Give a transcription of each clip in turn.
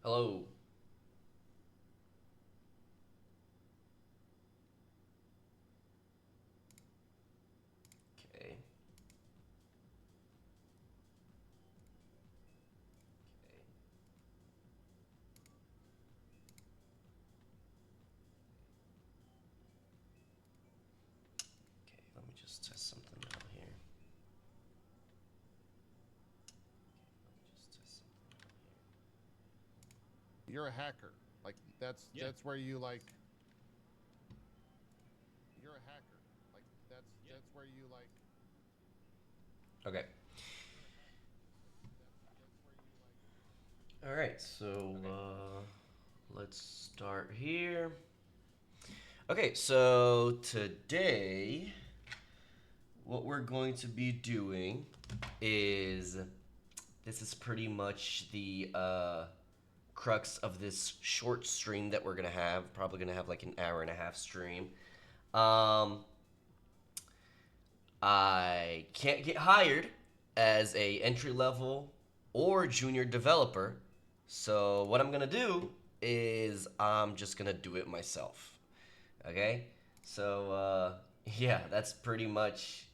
Hello. Okay. Okay, let me just test something out here. Just test something out You're a hacker. Like that's Yeah. that's where you like you're a hacker. Like that's where you like here. Okay. that's where you like All right. So Okay. let's start here. Okay. So today, what we're going to be doing is this is pretty much the crux of this short stream that we're gonna have. Probably gonna have like an hour and a half stream. Um, I can't get hired as a entry level or junior developer. So what I'm gonna do is I'm just gonna do it myself. Okay? So yeah, that's pretty much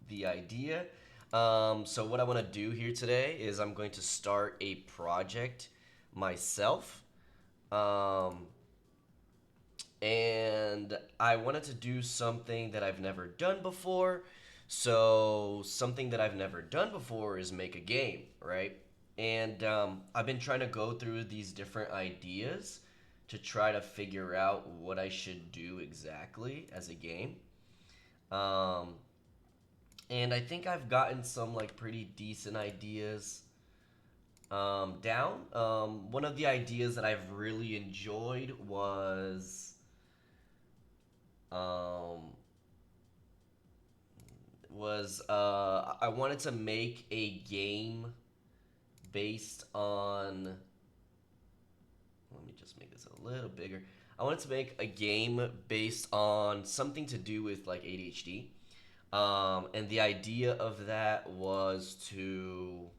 the idea. So what I want to do here today is I'm going to start a project myself. Um, and I wanted to do something that I've never done before. So, something that I've never done before is make a game, right? And I've been trying to go through these different ideas to try to figure out what I should do exactly as a game. Um, and I think I've gotten some like pretty decent ideas down. One of the ideas that I've really enjoyed um, was I wanted to make a game based on. Let me just make this a little bigger. I wanted to make a game based on something to do with like ADHD. And the idea of that was to.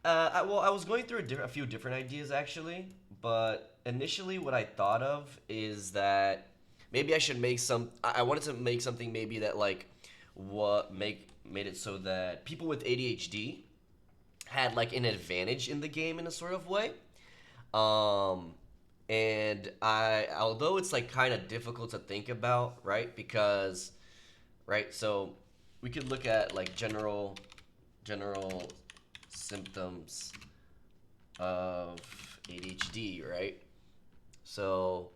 I was going through a few different ideas actually, but initially what I thought of is that maybe I should make some. I wanted to make something maybe that like what made it so that people with ADHD had like an advantage in the game in a sort of way. Um, and although it's like kind of difficult to think about, right? Because right, so we could look at like general symptoms of ADHD, right? So,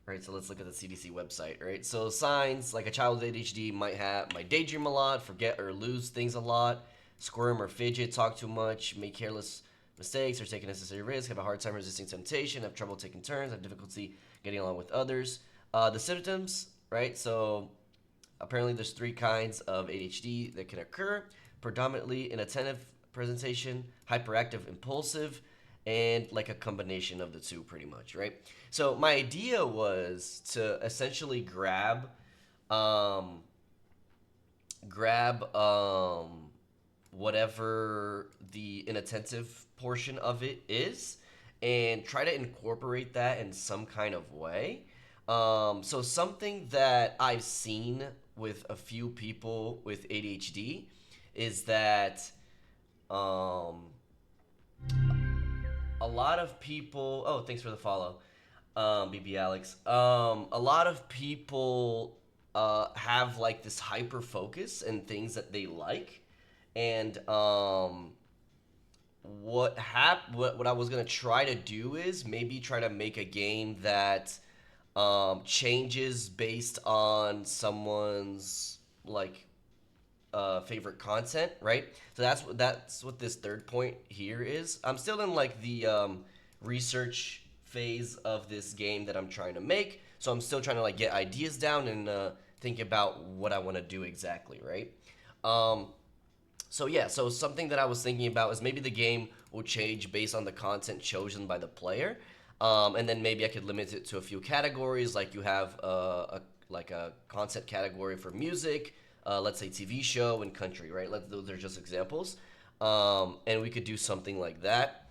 right, so let's look at the CDC website, right? So signs like a child with ADHD might daydream a lot, forget or lose things a lot, squirm or fidget, talk too much, make careless mistakes or take unnecessary risks, have a hard time resisting temptation, have trouble taking turns, have difficulty getting along with others. The symptoms, right? So apparently there's three kinds of ADHD that can occur: predominantly inattentive presentation, hyperactive impulsive, and like a combination of the two pretty much, right? So my idea was to essentially um grab whatever the inattentive portion of it is and try to incorporate that in some kind of way. So something that I've seen with a few people with ADHD is that um, a lot of people. Oh, thanks for the follow, BB Alex. A lot of people have like this hyper focus and things that they like, and what I was gonna try to do is maybe try to make a game that changes based on someone's like favorite content, right? So that's what this third point here is. I'm still in like the research phase of this game that I'm trying to make, so I'm still trying to like get ideas down and think about what I want to do exactly, right? Um, so yeah, so something that I was thinking about is maybe the game will change based on the content chosen by the player, and then maybe I could limit it to a few categories, like you have like a content category for music, let's say TV show and country, right? Those are just examples, and we could do something like that.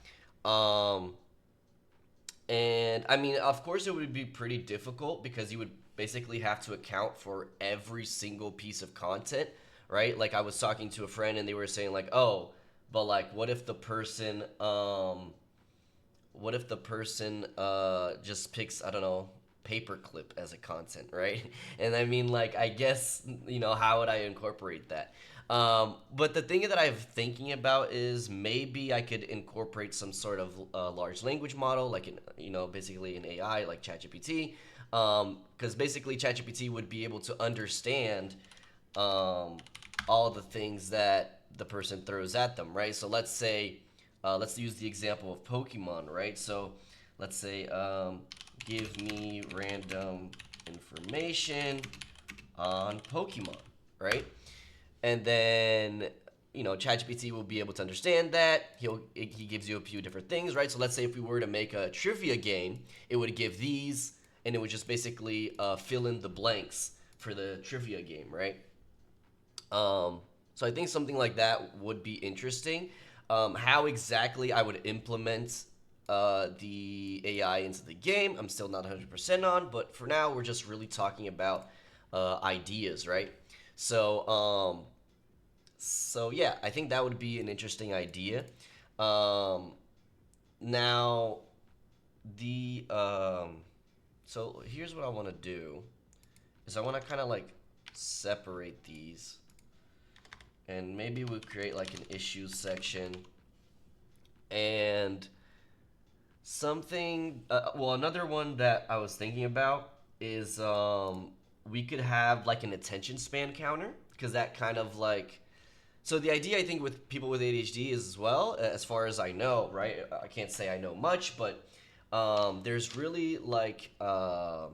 Um, and I mean, of course, it would be pretty difficult because you would basically have to account for every single piece of content, right? Like I was talking to a friend and they were saying like, "Oh, but like what if the person just picks, I don't know, paperclip as a content, right?" And I mean, like, I guess, how would I incorporate that? But the thing that I'm thinking about is maybe I could incorporate some sort of large language model, like basically an AI like ChatGPT, because basically ChatGPT would be able to understand um, all the things that the person throws at them, right? So let's say, let's use the example of Pokemon, right? So let's say, give me random information on Pokemon, right? And then ChatGPT will be able to understand that. He gives you a few different things, right? So let's say if we were to make a trivia game, it would give these, and it would just basically fill in the blanks for the trivia game, right? So I think something like that would be interesting. How exactly I would implement the AI into the game, I'm still not 100% on, but for now, we're just really talking about ideas, right? So, so yeah, I think that would be an interesting idea. Um, now, the so here's what I want to do is I want to kind of like separate these and maybe we'll create like an issues section and something well, another one that I was thinking about is we could have like an attention span counter because that kind of like so the idea I think with people with ADHD is as well as far as I know, right? I can't say I know much, but there's really like the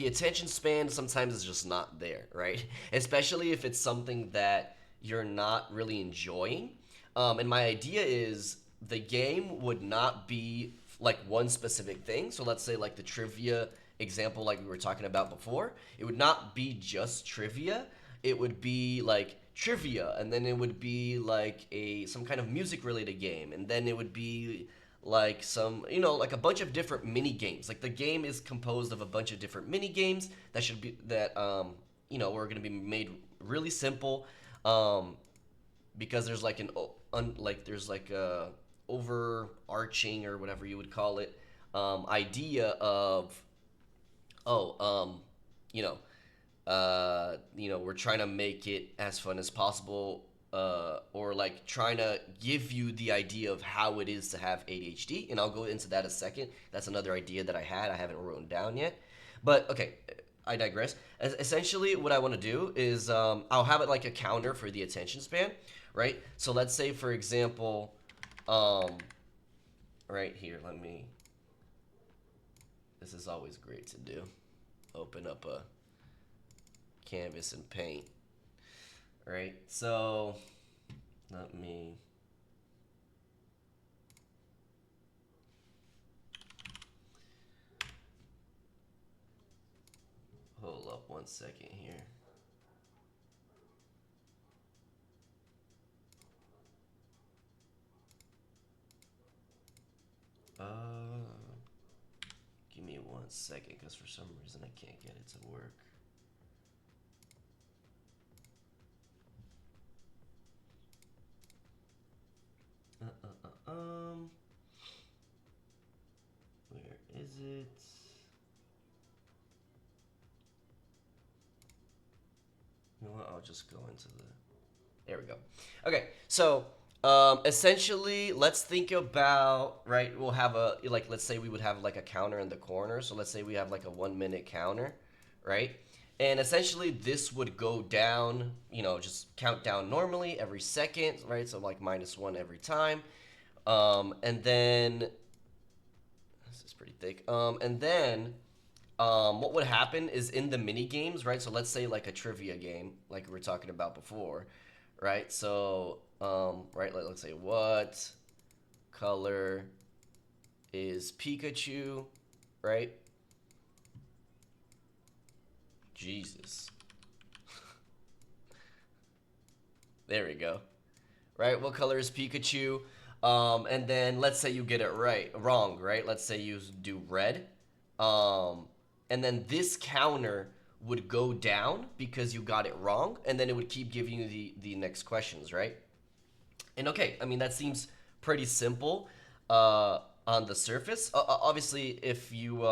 attention span sometimes is just not there, right? Especially if it's something that you're not really enjoying. And my idea is the game would not be like one specific thing. So let's say like the trivia example, like we were talking about before, it would not be just trivia. It would be like trivia, and then it would be like a some kind of music related game, and then it would be like some like a bunch of different mini games. Like the game is composed of a bunch of different mini games that should be that we're going to be made really simple, because there's like there's like a overarching or whatever you would call it, idea of oh you know we're trying to make it as fun as possible, or like trying to give you the idea of how it is to have ADHD. And I'll go into that a second. That's another idea that I had. I haven't written down yet. But okay, I digress. Essentially, what I want to do is I'll have it like a counter for the attention span, right? So let's say, for example, um, right here, let me. This is always great to do. Open up a canvas and paint. Right? So let me hold up 1 second here. Give me 1 second because for some reason I can't get it to work. Where is it? You know what? I'll just go into the. There we go. Okay, so essentially, let's think about right. We'll have a like. Let's say we would have like a counter in the corner. So let's say we have like a 1 minute counter, right? And essentially, this would go down. Just count down normally every second, right? So like -1 every time, and then this is pretty thick. And then what would happen is in the mini games, right? So let's say like a trivia game, like we were talking about before, right? So, right, let's say what color is Pikachu, right? Jesus. There we go. Right? What color is Pikachu? And then let's say you get it wrong, right? Let's say you do red, um, and then this counter would go down because you got it wrong, and then it would keep giving you the next questions, right? And okay, I mean that seems pretty simple on the surface. Obviously, if you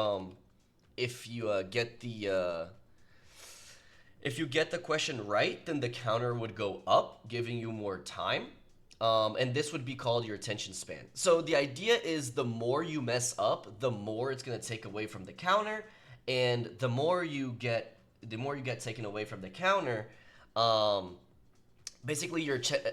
get the if you get the question right, then the counter would go up, giving you more time. And this would be called your attention span. So the idea is the more you mess up, the more it's going to take away from the counter, and the more you get taken away from the counter, um, basically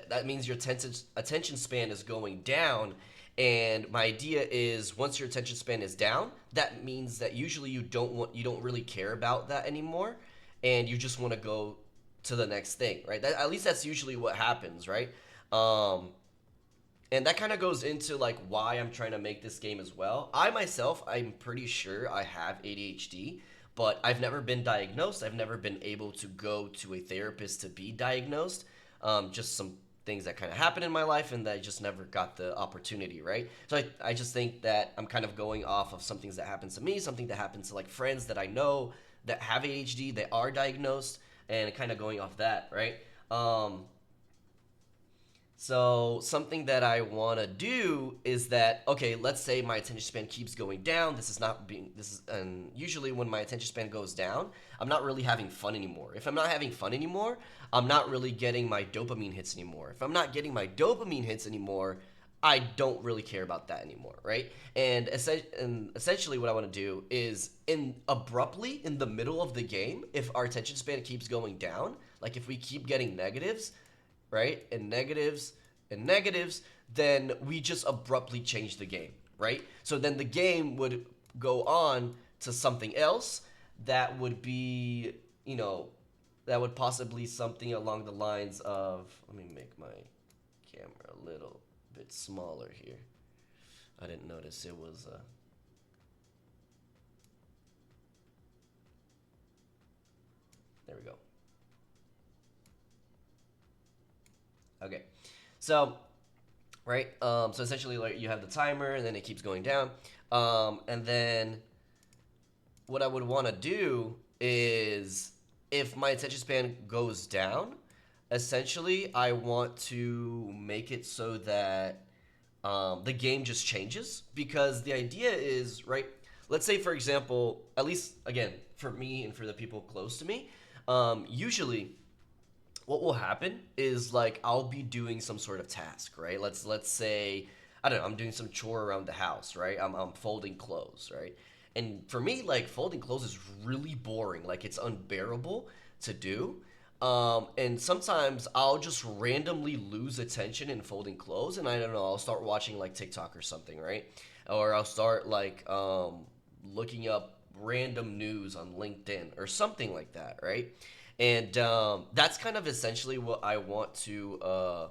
that means your attention span is going down. And my idea is once your attention span is down, that means that usually you don't really care about that anymore, and you just want to go to the next thing, right? At least that's usually what happens, right? um, and that kind of goes into like why I'm trying to make this game as well. I'm pretty sure I have ADHD, but I've never been diagnosed. I've never been able to go to a therapist to be diagnosed. Just some things that kind of happened in my life, and that I just never got the opportunity, right? So I just think that I'm kind of going off of some things that happened to me, something that happened to like friends that I know that have ADHD, that are diagnosed, and kind of going off that, right? So something that I want to do is that, okay, let's say my attention span keeps going down. And usually when my attention span goes down, I'm not really having fun anymore. If I'm not having fun anymore, I'm not really getting my dopamine hits anymore. If I'm not getting my dopamine hits anymore, I don't really care about that anymore, right? And essentially what I want to do is abruptly in the middle of the game, if our attention span keeps going down, like if we keep getting negatives, right? And negatives, then we just abruptly change the game, right? So then the game would go on to something else that would be, you know, that would possibly something along the lines of, let me make my camera a little bit smaller here. I didn't notice it was, there we go. Okay. So, right? So essentially, like you have the timer, and then it keeps going down. And then what I would want to do is, if my attention span goes down, essentially, I want to make it so that the game just changes. Because the idea is, right? Let's say, for example, at least again for me and for the people close to me, usually what will happen is like I'll be doing some sort of task, right? Let's say I don't know, I'm doing some chore around the house, right? I'm folding clothes, right? And for me, like folding clothes is really boring, like it's unbearable to do. And sometimes I'll just randomly lose attention in folding clothes, and I don't know, I'll start watching like TikTok or something, right? Or I'll start like looking up random news on LinkedIn or something like that, right? And that's kind of essentially what I want to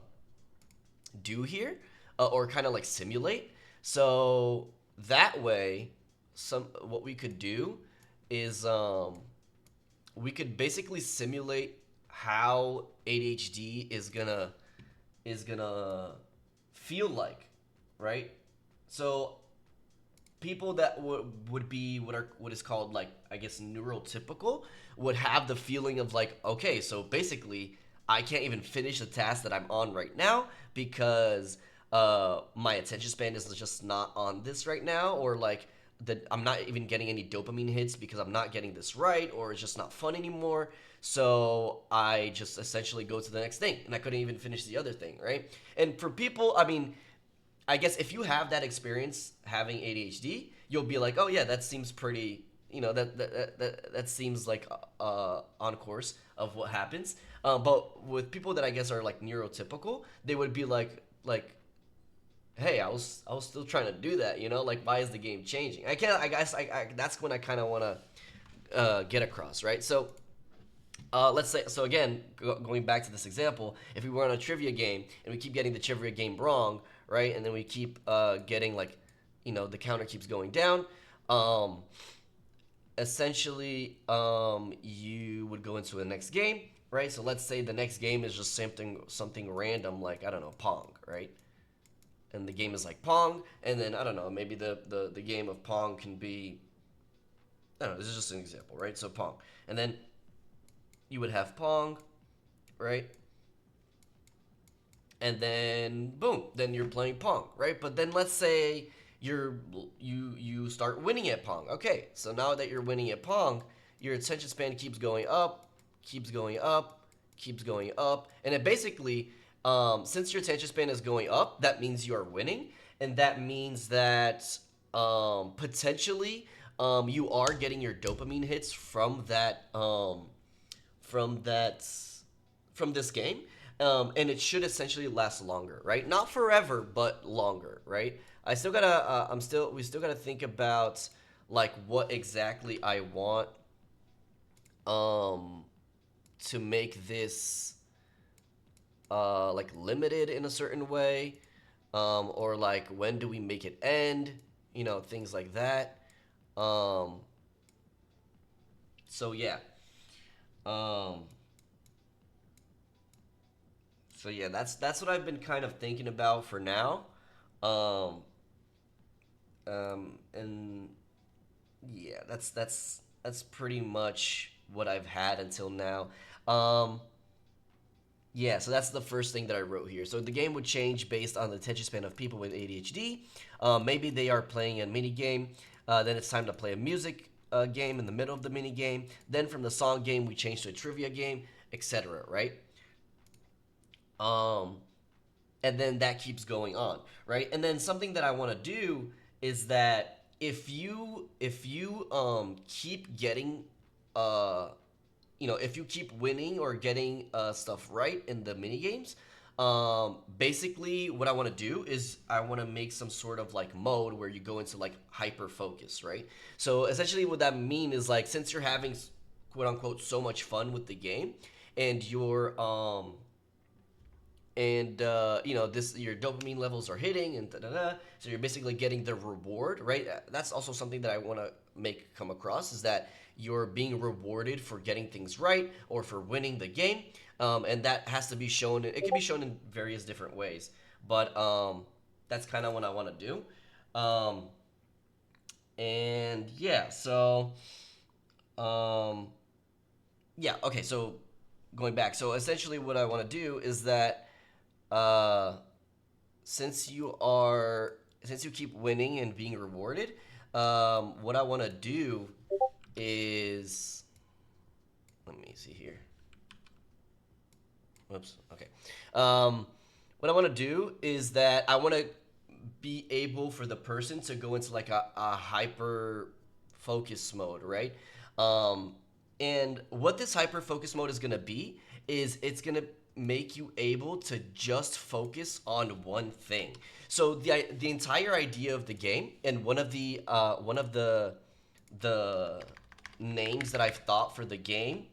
do here, or kind of like simulate. So that way, some what we could do is we could basically simulate how ADHD is gonna feel like, right? So people that would be what is called like I guess neurotypical would have the feeling of like, okay, so basically I can't even finish the task that I'm on right now because my attention span is just not on this right now, or like that I'm not even getting any dopamine hits because I'm not getting this right, or it's just not fun anymore. So I just essentially go to the next thing, and I couldn't even finish the other thing, right? And for people, I mean, I guess if you have that experience having ADHD, you'll be like, oh yeah, that seems pretty. That seems like on course of what happens. But with people that I guess are like neurotypical, they would be like, hey, I was still trying to do that. Like why is the game changing? I can't. I guess that's when I kind of want to get across, right? So let's say, so again, going back to this example, if we were on a trivia game and we keep getting the trivia game wrong, right, and then we keep getting like, the counter keeps going down, um, essentially, you would go into the next game, right? So let's say the next game is just something random, like I don't know, Pong, right? and the game is like Pong, and then I don't know, maybe the game of Pong can be, I don't know, this is just an example, right? So Pong, and then you would have Pong, right? And then boom, then you're playing Pong, right? But then let's say you start winning at Pong. Okay, so now that you're winning at Pong, your attention span keeps going up, keeps going up, keeps going up, and it basically, since your attention span is going up, that means you are winning, and that means that potentially you are getting your dopamine hits from that from this game, and it should essentially last longer, right? Not forever, but longer, right? I still gotta, we still gotta think about like what exactly I want, um, to make this, like limited in a certain way, or like when do we make it end, things like that. Um, so yeah, um, so yeah, that's what I've been kind of thinking about for now. Um, and yeah, that's pretty much what I've had until now. Um, yeah, so that's the first thing that I wrote here. So the game would change based on the attention span of people with ADHD. Maybe they are playing a mini game. Then it's time to play a music game in the middle of the mini game. Then from the song game, we change to a trivia game, etc. Right? Um, and then that keeps going on, right? And then something that I want to do is that if you keep getting, uh if you keep winning or getting stuff right in the mini games, basically what I want to do is I want to make some sort of like mode where you go into like hyper focus, right? So essentially what that mean is like, since you're having quote unquote so much fun with the game, and this, your dopamine levels are hitting, and da-da-da, so you're basically getting the reward, right? That's also something that I want to make come across, is that you're being rewarded for getting things right or for winning the game, and that has to be shown. It can be shown in various different ways, but that's kind of what I want to do. um, and yeah, so um, yeah, okay, so going back, so essentially what I want to do is that, uh, since you keep winning and being rewarded, what I want to do is, let me see here. Whoops. Okay. What I want to do is that I want to be able for the person to go into like a hyper focus mode, right? Um, and what this hyper focus mode is going to be is it's going to make you able to just focus on one thing. So the entire idea of the game, and one of the names that I've thought for the game,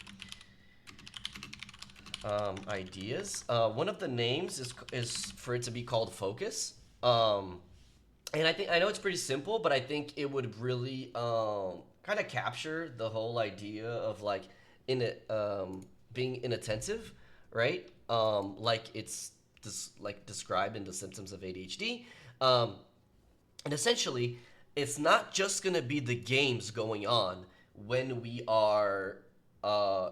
ideas. One of the names is for it to be called Focus. And I know it's pretty simple, but I think it would really kind of capture the whole idea of like in it being inattentive, right? Like it's like described in the symptoms of ADHD. Um, and essentially, it's not just gonna be the games going on when we are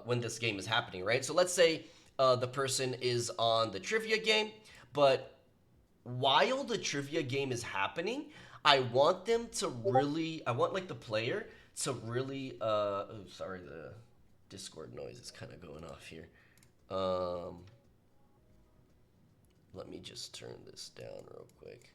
when this game is happening, right? So let's say the person is on the trivia game, but while the trivia game is happening, I want like the player to really, oh, sorry, the Discord noise is kind of going off here. Um, Let me just turn this down real quick.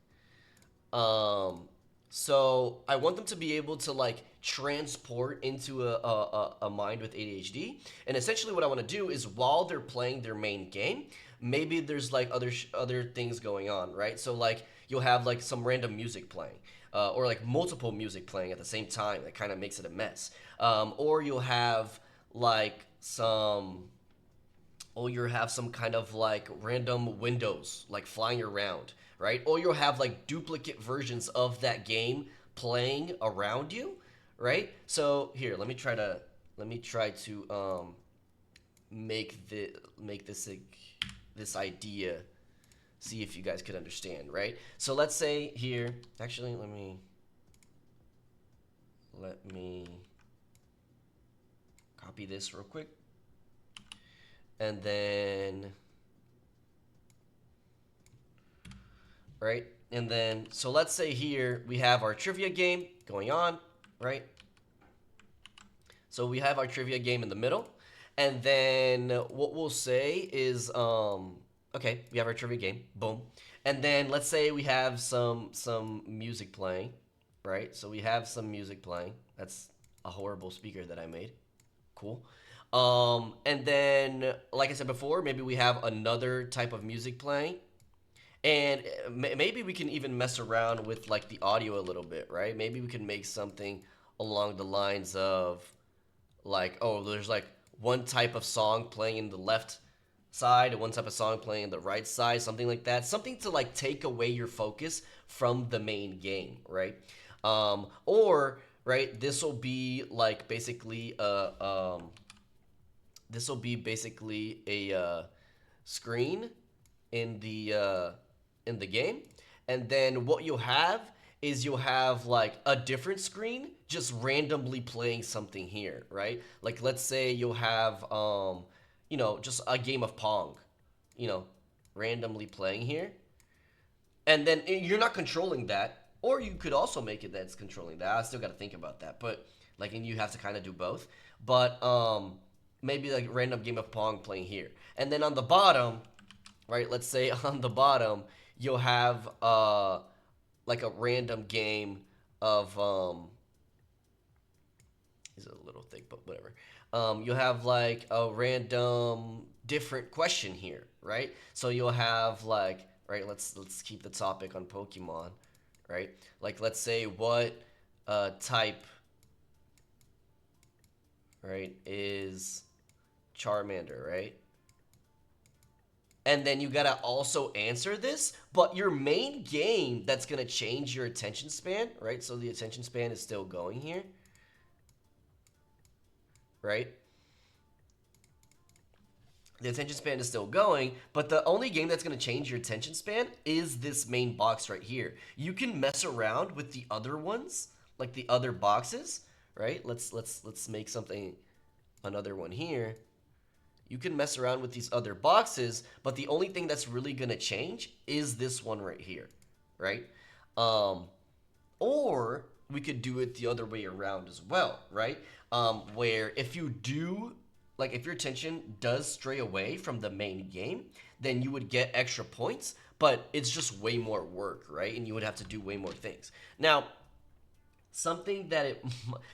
Um, so I want them to be able to like transport into a mind with ADHD. And essentially what I want to do is, while they're playing their main game, maybe there's like other things going on, right? So like you'll have like some random music playing, or like multiple music playing at the same time that kind of makes it a mess. Or you'll have like some or you'll have some kind of like random windows like flying around, right? Or you'll have like duplicate versions of that game playing around you, right? So here, let me try to make this idea see if you guys could understand, right? So let's say here, actually, let me copy this real quick. And then, right? And then, so let's say here we have our trivia game going on, right? So we have our trivia game in the middle. And then what we'll say is, okay, we have our trivia game, boom. And then let's say we have some music playing, right? So we have some music playing. That's a horrible speaker that I made. Cool. And then, like I said before, maybe we have another type of music playing, and maybe we can even mess around with like the audio a little bit, right? Maybe we can make something along the lines of like, oh, there's like one type of song playing in the left side and one type of song playing in the right side, something like that. Something to like take away your focus from the main game, right? Or right, this will be basically a screen in the game, and then what you'll have is you'll have like a different screen just randomly playing something here, right? Like let's say you'll have just a game of Pong, you know, randomly playing here, and then you're not controlling that, or you could also make it that's controlling that. I still got to think about that, but like, and you have to kind of do both. But maybe like random game of Pong playing here, and then on the bottom, right? Let's say on the bottom you'll have like a random game of is a little thick, but whatever. You'll have like a random different question here, right? So you'll have like, right, let's keep the topic on Pokemon, right? Like let's say what type, right, is Charmander, right? And then you gotta also answer this, but your main game that's gonna change your attention span, right? So the attention span is still going here, right? The attention span is still going, but the only game that's going to change your attention span is this main box right here. You can mess around with the other ones, like the other boxes, right? Let's make something, another one here. You can mess around with these other boxes, but the only thing that's really going to change is this one right here, right? Or we could do it the other way around as well, right? Where if you do, like if your attention does stray away from the main game, then you would get extra points, but it's just way more work, right? And you would have to do way more things. Now, something that it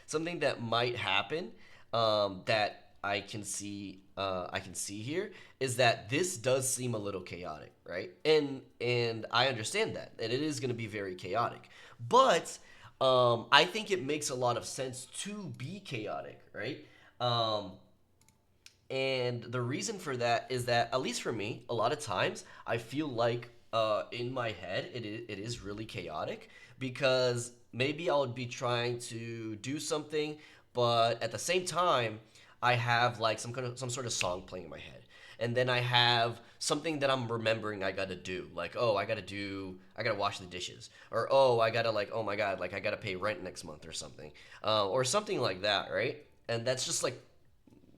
something that might happen, that I can see here, is that this does seem a little chaotic, right? And I understand that and it is going to be very chaotic, but I think it makes a lot of sense to be chaotic, right? And the reason for that is that, at least for me, a lot of times I feel like in my head it is really chaotic, because maybe I'll be trying to do something, but at the same time I have like some sort of song playing in my head. And then I have something that I'm remembering I gotta do, like, oh, I gotta wash the dishes, or oh, I gotta, like, oh my god, like I gotta pay rent next month or something, or something like that, right? And that's just like,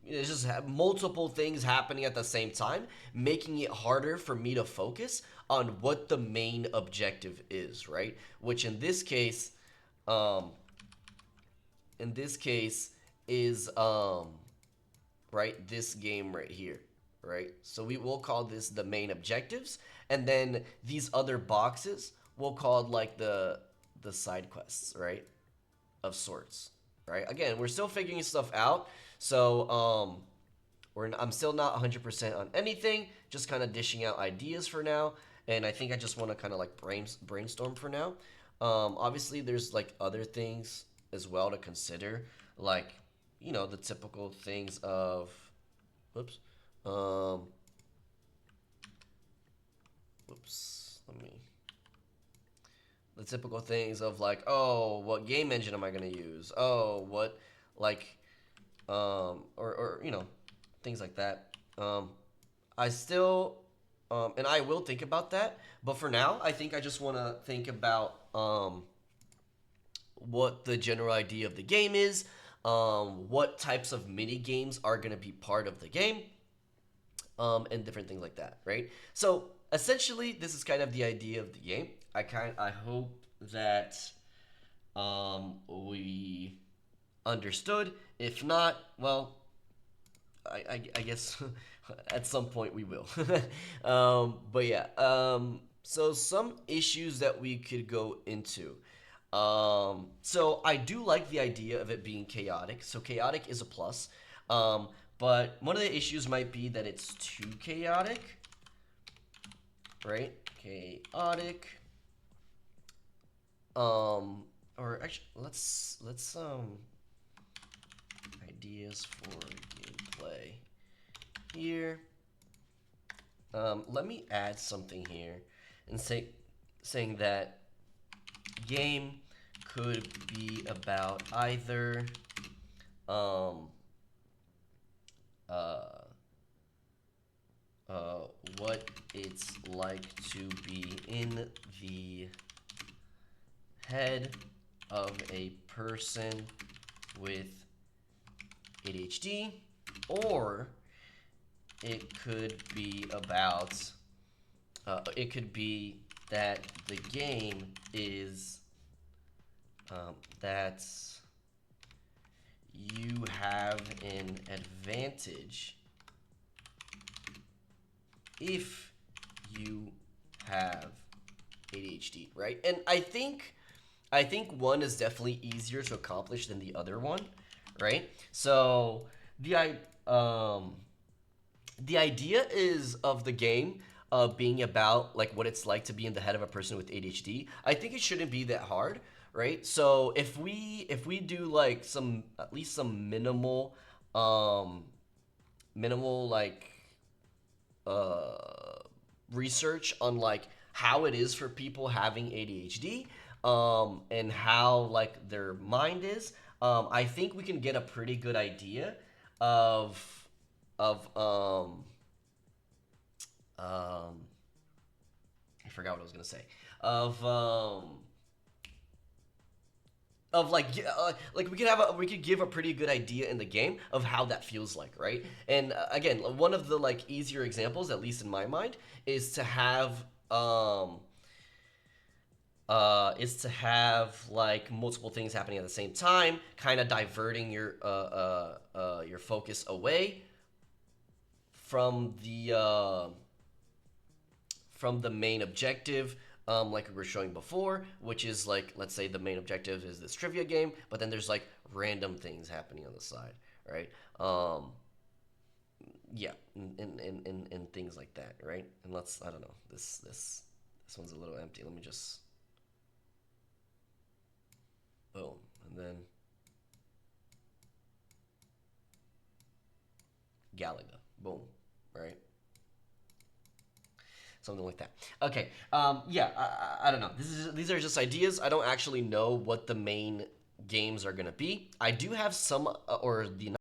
it's just multiple things happening at the same time, making it harder for me to focus on what the main objective is, right? Which um, in this case is right, this game right here, right? So we will call this the main objectives, and then these other boxes we'll call like the side quests, right? Of sorts, right? Again, we're still figuring stuff out, so I'm still not 100% on anything, just kind of dishing out ideas for now, and I think I just want to kind of like brainstorm for now. Obviously, there's like other things as well to consider, like, the typical things of, whoops, um, whoops, the typical things of like, oh, what game engine am I gonna use? Oh, what, like, or things like that. I still And I will think about that. But for now, I think I just want to think about what the general idea of the game is, what types of mini games are going to be part of the game, and different things like that, right? So essentially, this is kind of the idea of the game. I hope that we understood. If not, well, I guess at some point we will. But yeah, so some issues that we could go into. So I do like the idea of it being chaotic. So chaotic is a plus. But one of the issues might be that it's too chaotic, right? Chaotic. Or actually, let's ideas for gameplay here. Let me add something here and saying that game could be about either what it's like to be in the head of a person with ADHD, or it could be about it could be that the game is that you have an advantage if you have ADHD, right? And I think one is definitely easier to accomplish than the other one, right? So the idea is of the game being about like what it's like to be in the head of a person with ADHD. I think it shouldn't be that hard, right? So if we do like some at least some minimal like research on like how it is for people having ADHD, and how like their mind is, I think we can get a pretty good idea of of I forgot what I was gonna say of like we could give a pretty good idea in the game of how that feels like, right? And again, one of the like easier examples, at least in my mind, is to have like multiple things happening at the same time, kind of diverting your focus away from the main objective, like we were showing before, which is like, let's say the main objective is this trivia game, but then there's like random things happening on the side, right? Yeah, and things like that, right? And I don't know, this one's a little empty. Let me just boom, and then Galaga, boom, right? Something like that. Okay. Yeah. I don't know. These are just ideas. I don't actually know what the main games are gonna be. I do have some, or the